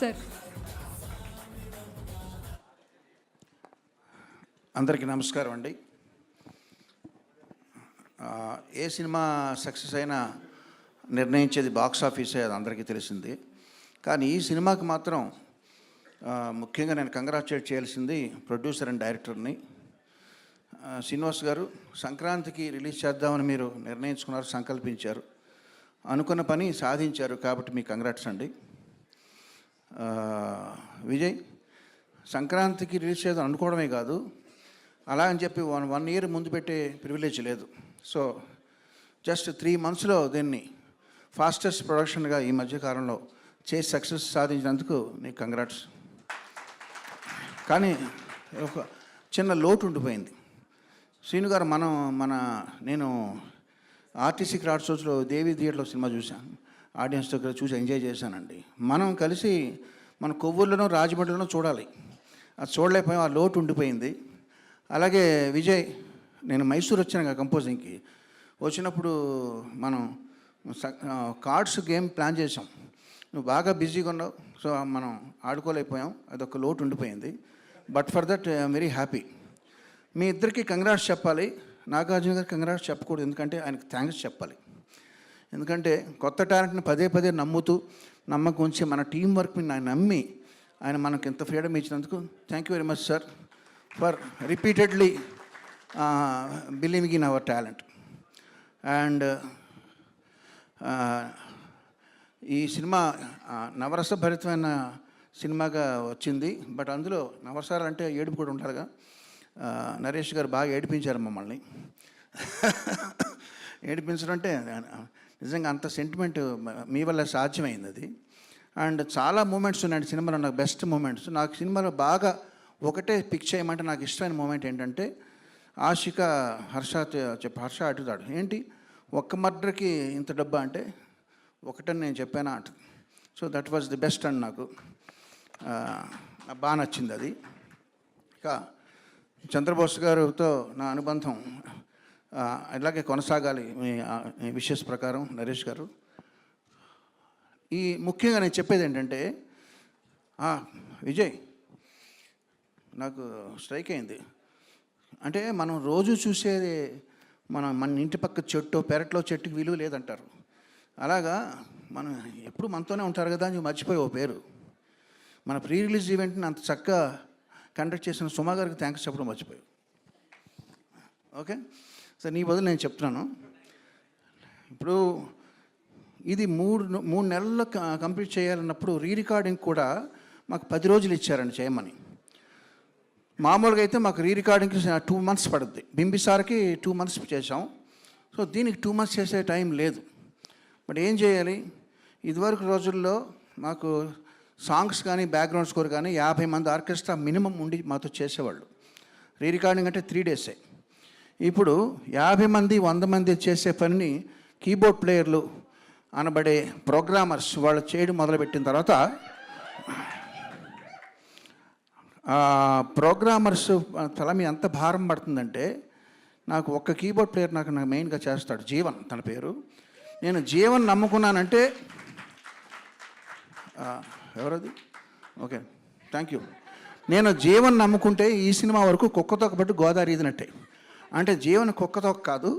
Sir. అందరికీ నమస్కారం అండి. ఏ సినిమా సక్సెస్ అయినా నిర్ణయించేది బాక్స్ ఆఫీసే, అది అందరికీ తెలిసింది. కానీ ఈ సినిమాకి మాత్రం ముఖ్యంగా నేను కంగ్రాచులేట్ చేయాల్సింది ప్రొడ్యూసర్ అండ్ డైరెక్టర్ని. శ్రీనివాస్ గారు, సంక్రాంతికి రిలీజ్ చేద్దామని మీరు నిర్ణయించుకున్నారు, సంకల్పించారు, అనుకున్న పని సాధించారు, కాబట్టి మీకు కంగ్రాట్స్ అండి. విజయ్, సంక్రాంతికి రిలీజ్ చేద్దాం అనుకోవడమే కాదు, అలా అని చెప్పి వన్ ఇయర్ ముందు పెట్టే ప్రివిలేజ్ లేదు. సో జస్ట్ 3 monthsలో దీన్ని ఫాస్టెస్ట్ ప్రొడక్షన్గా ఈ మధ్యకాలంలో చేసి సక్సెస్ సాధించినందుకు నీకు కంగ్రాట్స్. కానీ ఒక చిన్న లోటు ఉండిపోయింది. శ్రీను గారు, నేను ఆర్టీసీ క్రాఫ్ట్ షోస్లో దేవి థియేటర్లో సినిమా చూశాను, ఆడియన్స్తో చూసి ఎంజాయ్ చేశానండి. మనం కలిసి మన కొవ్వూరులోనో రాజమండ్రిలోనో చూడాలి, అది చూడలేకపోయాం, ఆ లోటు ఉండిపోయింది. అలాగే విజయ్, నేను మైసూర్ వచ్చాను కంపోజింగ్కి. వచ్చినప్పుడు మనం కార్డ్స్ గేమ్ ప్లాన్ చేసాం, నువ్వు బాగా బిజీగా ఉన్నావు, సో మనం ఆడుకోలేకపోయాం, అదొక లోటు ఉండిపోయింది. But for that I'm very happy. మీ ఇద్దరికి కంగ్రాట్స్ చెప్పాలి, నాగార్జున గారికి కంగ్రాట్స్ చెప్పకూడదు, ఎందుకంటే ఆయనకు థ్యాంక్స్ చెప్పాలి. ఎందుకంటే కొత్త టాలెంట్ని పదే పదే నమ్ముతూ నమ్మకం ఉంచి మన టీం వర్క్ని నమ్మి ఆయన మనకు ఎంత ఫ్రీడమ్ ఇచ్చినందుకు thank you very much sir for repeatedly believing in our talent. And ఈ సినిమా నవరసభరితమైన సినిమాగా వచ్చింది. బట్ అందులో నవరసాలు అంటే ఏడుపు కూడా ఉండాలిగా. నరేష్ గారు బాగా ఏడిపించారు మమ్మల్ని. ఏడిపించడం అంటే నిజంగా అంత సెంటిమెంట్ మీ వల్ల సాధ్యమైంది అది. అండ్ చాలా మూమెంట్స్ ఉన్నాయండి సినిమాలో, నాకు బెస్ట్ మూమెంట్స్. నాకు సినిమాలో బాగా ఒకటే పిక్ చేయమంటే నాకు ఇష్టమైన మూమెంట్ ఏంటంటే, ఆశిక హర్ష అడుగుతాడు, ఏంటి ఒక్క మర్డర్కి ఇంత డబ్బా అంటే, ఒకటని నేను చెప్పానా అంట. So that was the best and నాకు బాగా నచ్చింది అది. ఇక చంద్రబోస్ గారితో నా అనుబంధం ఇలాగే కొనసాగాలి మీ విషెస్ ప్రకారం నరేష్ గారు. ఈ ముఖ్యంగా నేను చెప్పేది ఏంటంటే, విజయ్ నాకు స్ట్రైక్ అయింది. అంటే మనం రోజు చూసేది మన ఇంటి పక్క చెట్టు పెరట్లో చెట్టుకి విలువ లేదంటారు. అలాగా మనం ఎప్పుడు మనతోనే ఉంటారు కదా అని మర్చిపోయి ఓ పేరు. మన ప్రీ రిలీజ్ ఈవెంట్ని అంత చక్కగా కండక్ట్ చేసిన సుమా గారికి థ్యాంక్స్ చెప్పడం మర్చిపోయావు. ఓకే సార్, నీ బదులు నేను చెప్తున్నాను. ఇప్పుడు ఇది మూడు నెలల్లో కంప్లీట్ చేయాలన్నప్పుడు రీ రికార్డింగ్ కూడా మాకు 10 రోజులు ఇచ్చారండి చేయమని. మామూలుగా అయితే మాకు రీ రికార్డింగ్కి 2 months పడుద్ది. బింబిసార్కి 2 months చేసాం. సో దీనికి 2 months చేసే టైం లేదు. బట్ ఏం చేయాలి, ఇదివరకు రోజుల్లో మాకు సాంగ్స్ కానీ బ్యాక్గ్రౌండ్ స్కోర్ కానీ 50 మంది ఆర్కెస్ట్రా మినిమం ఉండి మాతో చేసేవాళ్ళు. రీ రికార్డింగ్ అంటే 3 days. ఇప్పుడు 50 మంది 100 మంది చేసే పనిని కీబోర్డ్ ప్లేయర్లు అనబడే ప్రోగ్రామర్స్ వాళ్ళు చేయడం మొదలుపెట్టిన తర్వాత, ప్రోగ్రామర్స్ తల మీద ఎంత భారం పడుతుందంటే, నాకు ఒక్క కీబోర్డ్ ప్లేయర్ నాకు మెయిన్గా చేస్తాడు, జీవన్ తన పేరు. నేను జీవన్ నమ్ముకున్నానంటే, ఎవరది? Okay, thank you. నేను జీవన్ నమ్ముకుంటే ఈ సినిమా వరకు కుక్కతోక బట్టి గోదావరి ఈదినట్టే. అంటే జీవన్ కుక్కతోక కాదు,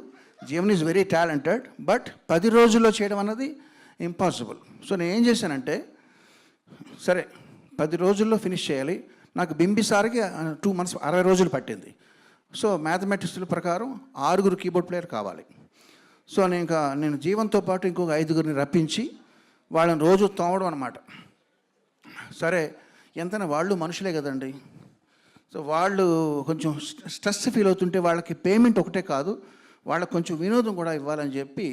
Jeevan is very talented. But 10 రోజుల్లో చేయడం అన్నది ఇంపాసిబుల్. సో నేను ఏం చేశానంటే, సరే 10 రోజుల్లో ఫినిష్ చేయాలి. నాకు బింబిసార్కి 2 months 60 రోజులు పట్టింది. సో మ్యాథమెటిక్స్ల ప్రకారం 6 కీబోర్డ్ ప్లేయర్ కావాలి. సో నేను జీవన్తో పాటు ఇంకొక 5 రప్పించి వాళ్ళని రోజు తోమడం అనమాట. సరే, ఎంతైనా వాళ్ళు మనుషులే కదండి. సో వాళ్ళు కొంచెం స్ట్రెస్ ఫీల్ అవుతుంటే వాళ్ళకి పేమెంట్ ఒకటే కాదు, వాళ్ళకి కొంచెం వినోదం కూడా ఇవ్వాలని చెప్పి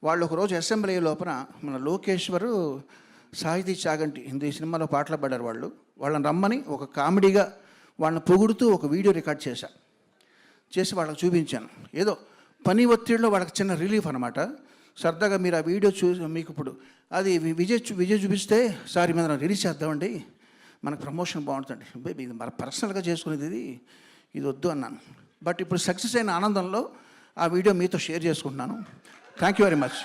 వాళ్ళు ఒకరోజు అసెంబ్లీ లోపల మన లోకేశ్వరు, సాహితీ చాగంటి ఈ సినిమాలో పాటలు పాడారు. వాళ్ళని రమ్మని ఒక కామెడీగా వాళ్ళని పొగుడుతూ ఒక వీడియో రికార్డ్ చేసి వాళ్ళకి చూపించాను. ఏదో పని ఒత్తిడిలో వాళ్ళకి చిన్న రిలీఫ్ అనమాట. సరదాగా మీరు ఆ వీడియో మీకు ఇప్పుడు అది విజయ్ చూపిస్తే, సార్ మీద రిలీజ్ చేద్దామండి, మనకు ప్రమోషన్ బాగుంటుంది, బేబీ ఇది మన పర్సనల్గా చేసుకునేది, ఇది వద్దు అన్నాను. బట్ ఇప్పుడు సక్సెస్ అయిన ఆనందంలో ఆ వీడియో మీతో షేర్ చేసుకుంటున్నాను. Thank you very much.